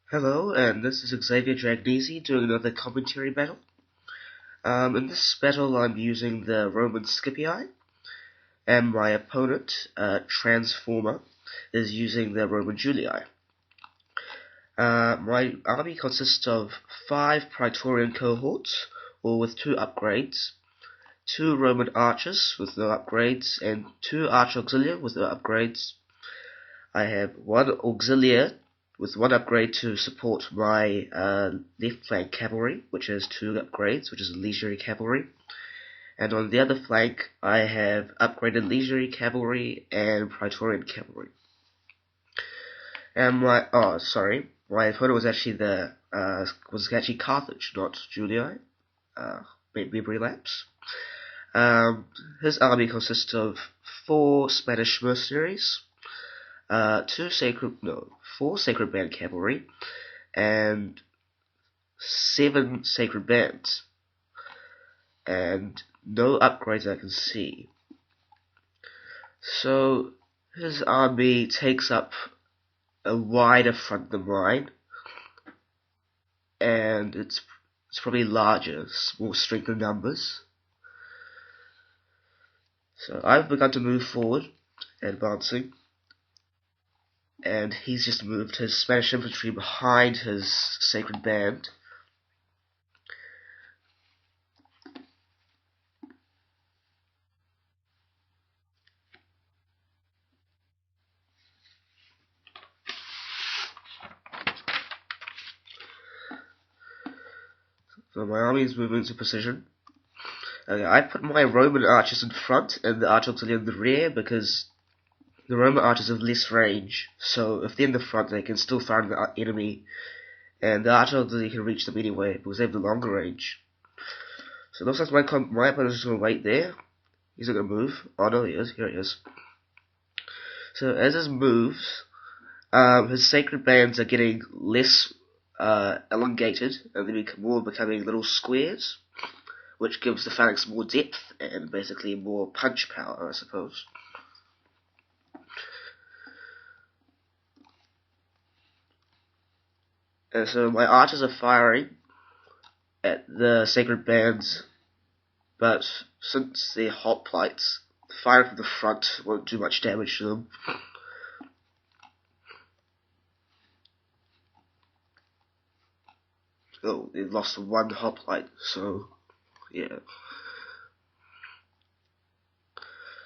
Hello, and this is Xavier Dragnesi doing another commentary battle. In this battle, I'm using the Roman Scipii, and my opponent, Transformer, is using the Roman Julii. My army consists of 5 Praetorian cohorts, all with 2 upgrades, 2 Roman archers with no upgrades, and 2 archer auxiliary with no upgrades. I have 1 auxiliary with 1 upgrade to support my left flank cavalry, which has 2 upgrades, which is leisurely cavalry. And on the other flank, I have upgraded leisurely cavalry and Praetorian cavalry. And my opponent was actually Carthage, not Julii. Memory lapse. His army consists of 4 Spanish mercenaries, 4 Sacred Band cavalry, and 7 Sacred Bands, and no upgrades I can see. So his army takes up a wider front than mine, and it's probably larger, more strength in numbers. So I've begun to move forward, advancing, and he's just moved his Spanish infantry behind his Sacred Band. So my army is moving into position. I put my Roman archers in front and the archer auxiliary in the rear because the Roman archers have less range. So if they're in the front, they can still find the enemy, and the archer auxiliary can reach them anyway because they have the longer range. So it looks like my opponent is going to wait there. He's not going to move. Oh no, he is. Here he is. So as his moves, his sacred bands are getting less elongated, and they becoming little squares, which gives the phalanx more depth and basically more punch power, I suppose. And so my archers are firing at the sacred bands, but since they're hoplites, firing from the front won't do much damage to them. Oh, they've lost 1 hoplite, so yeah.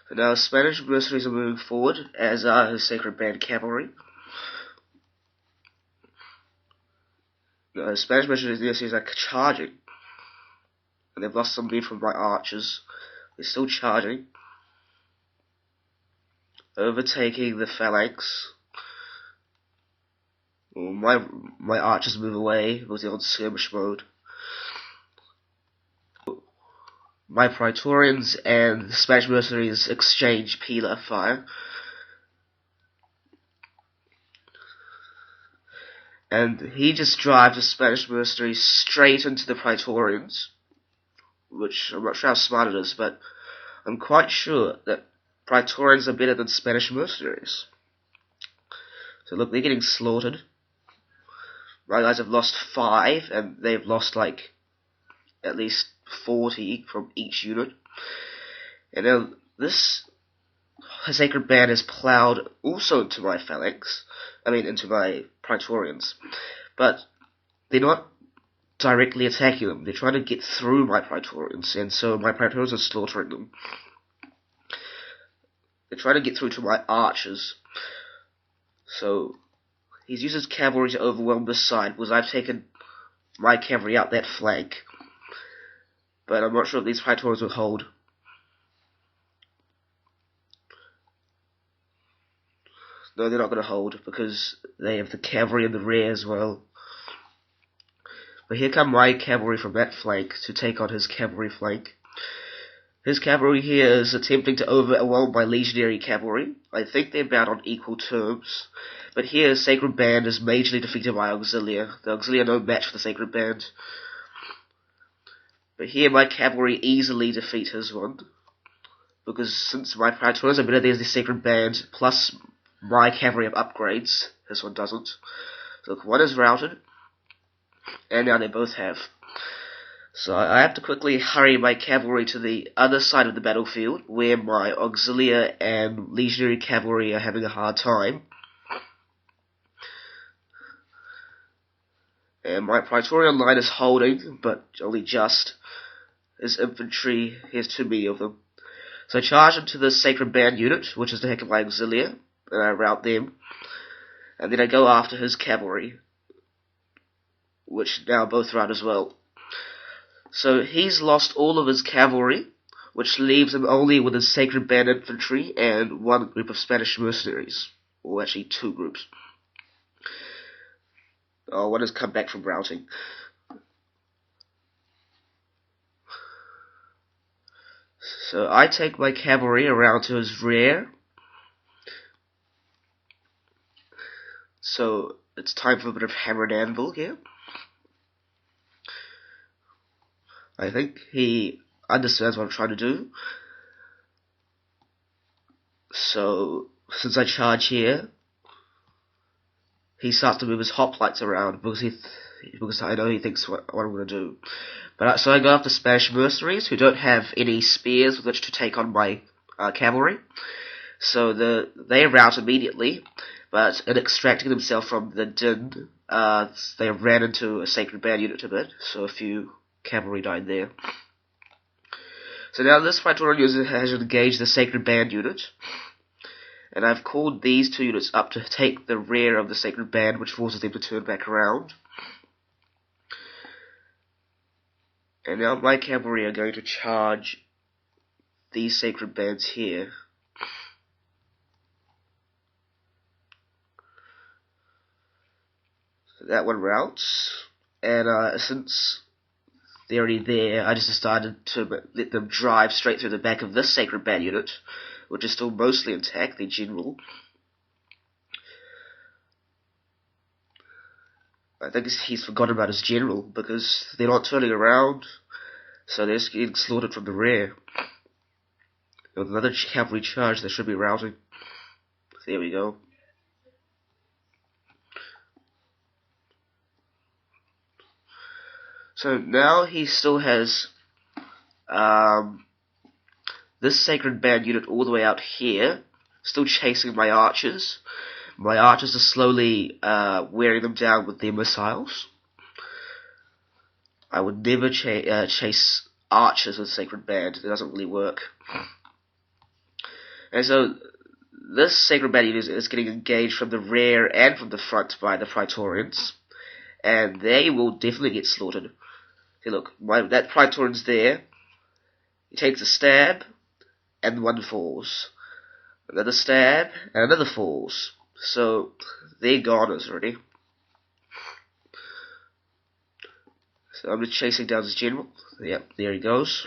So now Spanish mercenaries are moving forward, as are his Sacred Band cavalry. Spanish mercenaries are charging, and they've lost some men from my archers. They're still charging, overtaking the phalanx. Well, my archers move away because they're on skirmish mode. My Praetorians and the Spanish mercenaries exchange pillar fire. And he just drives the Spanish mercenaries straight into the Praetorians, which I'm not sure how smart it is, but I'm quite sure that Praetorians are better than Spanish mercenaries. So look, they're getting slaughtered. My guys have lost 5, and they've lost like at least 40 from each unit. And now this Sacred Band has plowed also into my phalanx, into my Praetorians, but they're not directly attacking them. They're trying to get through my Praetorians, and so my Praetorians are slaughtering them. They're trying to get through to my archers, so he's used his cavalry to overwhelm this side, because I've taken my cavalry out that flank. But I'm not sure if these Praetorians will hold. No, they're not going to hold, because they have the cavalry in the rear as well. But here come my cavalry from that flank to take on his cavalry flank. His cavalry here is attempting to overwhelm my legionary cavalry. I think they're about on equal terms. But here, Sacred Band is majorly defeated by Auxilia. The Auxilia are no match for the Sacred Band. But here, my cavalry easily defeat his one. Because since my Praetorians are better than the Sacred Band, plus my cavalry have upgrades, this one doesn't. So look, one is routed, and now they both have. So I have to quickly hurry my cavalry to the other side of the battlefield, where my auxiliary and legionary cavalry are having a hard time. And my Praetorian line is holding, but only just. His infantry, here's too many of them. So I charge into the Sacred Band unit, which is the heck of my auxiliary, and I rout them. And then I go after his cavalry, which now both rout as well. So he's lost all of his cavalry, which leaves him only with his Sacred Band infantry and one group of Spanish mercenaries. Or actually two groups. Oh, one has come back from routing. So I take my cavalry around to his rear. So it's time for a bit of hammer and anvil here. I think he understands what I'm trying to do. So, since I charge here, he starts to move his hoplites around because I know he thinks what I'm going to do. So I go after Spanish mercenaries who don't have any spears with which to take on my cavalry. So they rout immediately, but in extracting themselves from the din, they ran into a Sacred Band unit a bit, so a few cavalry died there. So now this Praetorian unit has engaged the Sacred Band unit, and I've called these two units up to take the rear of the Sacred Band, which forces them to turn back around. And now my cavalry are going to charge these Sacred Bands here. So that one routs, and since they're already there, I just decided to let them drive straight through the back of this Sacred Band unit, which is still mostly intact, the general. I think he's forgotten about his general, because they're not turning around, so they're just getting slaughtered from the rear. With another cavalry charge, they should be routing. There we go. So now he still has this Sacred Band unit all the way out here, still chasing my archers. My archers are slowly wearing them down with their missiles. I would never chase archers with Sacred Band. It doesn't really work. And so this Sacred Band unit is getting engaged from the rear and from the front by the Praetorians, and they will definitely get slaughtered. See, look, that Praetorian's there. He takes a stab, and one falls. Another stab, and another falls. So, they're goners already. So I'm just chasing down his general. Yep, there he goes.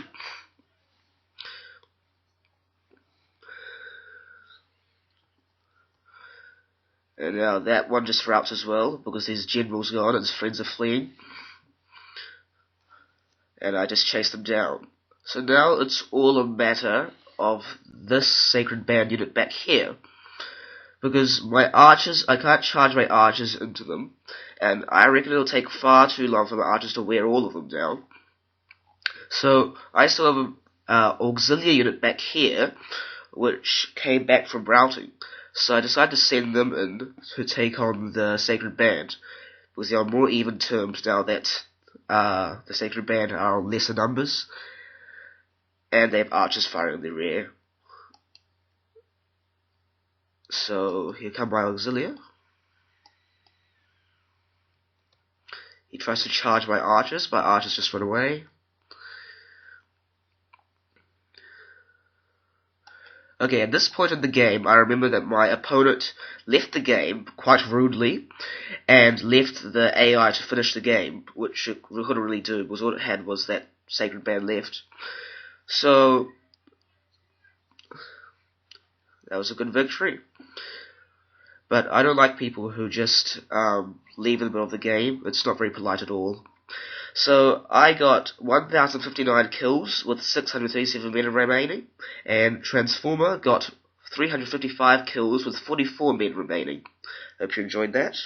And now that one just routs as well, because his general's gone and his friends are fleeing. And I just chase them down. So now it's all a matter of this Sacred Band unit back here. Because my archers, I can't charge my archers into them, and I reckon it'll take far too long for my archers to wear all of them down. So I still have an auxiliary unit back here, which came back from routing. So I decided to send them in to take on the Sacred Band, because they are more even terms now that the Sacred Band are on lesser numbers, and they have archers firing in the rear. So here come my auxiliary. He tries to charge my archers just run away. Okay, at this point in the game, I remember that my opponent left the game quite rudely, and left the AI to finish the game, which it couldn't really do, because all it had was that Sacred Band left. So, that was a good victory. But I don't like people who just leave in the middle of the game. It's not very polite at all. So I got 1,059 kills with 637 men remaining, and Transformer got 355 kills with 44 men remaining. Hope you enjoyed that.